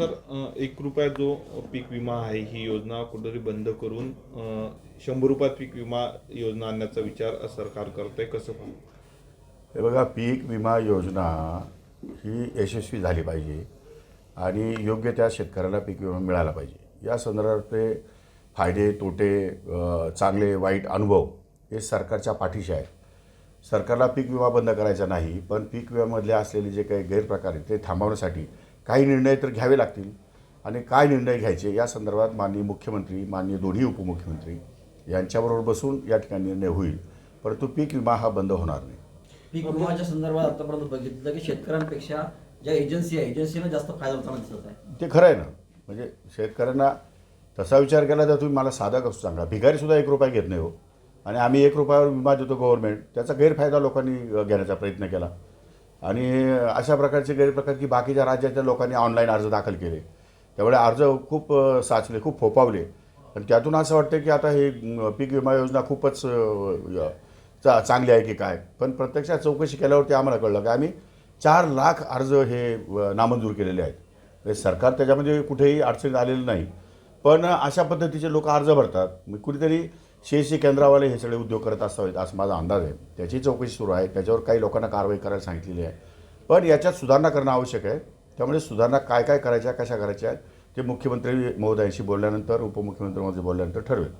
Sir, 1 रुपया जो पीक विमा आहे ही योजना कुठेतरी बंद करून 100 रुपयात पीक विमा योजना आणण्याचा विचार सरकार करतंय, कसं पाहू? हे बघा, पीक विमा योजना ही यशस्वी झाली पाहिजे आणि योग्य त्या शेतकऱ्याला पीक विमा मिळाला पाहिजे. या संदर्भातले फायदे तोटे, चांगले वाईट अनुभव हे सरकारच्या पाठीशी आहेत. सरकारला पीक विमा बंद करायचा नाही, पण पीक विम्यामधले असलेले जे काही गैरप्रकार आहेत ते थांबवण्यासाठी काही निर्णय तर घ्यावे लागतील. आणि काय निर्णय घ्यायचे या संदर्भात माननीय मुख्यमंत्री, माननीय दोन्ही उपमुख्यमंत्री यांच्याबरोबर बसून या ठिकाणी निर्णय होईल. परंतु पीक विमा हा बंद होणार नाही. पीक विमाच्या संदर्भात आतापर्यंत बघितलं की शेतकऱ्यांपेक्षा ज्या एजन्सीनं जास्त फायदा होताना दिसत आहे. ते खरं आहे ना. म्हणजे शेतकऱ्यांना तसा विचार केला तर तुम्ही मला साधा कसं सांगा, भिकारीसुद्धा 1 रुपया घेत नाही हो. आणि आम्ही 1 रुपयावर विमा देतो गव्हर्नमेंट, त्याचा गैरफायदा लोकांनी घेण्याचा प्रयत्न केला. आणि अशा प्रकारचे गैरप्रकार की बाकीच्या राज्याच्या लोकांनी ऑनलाईन अर्ज दाखल केले, त्यामुळे अर्ज खूप साचले, खूप फोपावले. आणि त्यातून असं वाटतं की आता हे पीक विमा योजना खूपच चांगली आहे की काय. पण प्रत्यक्षात चौकशी केल्यावरती आम्हाला कळलं की आम्ही 4 लाख अर्ज हे नामंजूर केलेले आहेत. म्हणजे सरकार त्याच्यामध्ये कुठेही अडचणीत आलेलं नाही. पण अशा पद्धतीचे लोक अर्ज भरतात. कुणीतरी शेती केंद्रावाले हे सगळे उद्योग करत असावेत असं माझा अंदाज आहे. त्याची चौकशी सुरू आहे, त्याच्यावर काही लोकांना कारवाई करायला सांगितलेली आहे. पण याच्यात सुधारणा करणं आवश्यक आहे. त्यामुळे सुधारणा काय काय करायच्या, कशा करायच्या ते मुख्यमंत्री महोदयांशी बोलल्यानंतर, उपमुख्यमंत्री महोदय बोलल्यानंतर ठरवेल.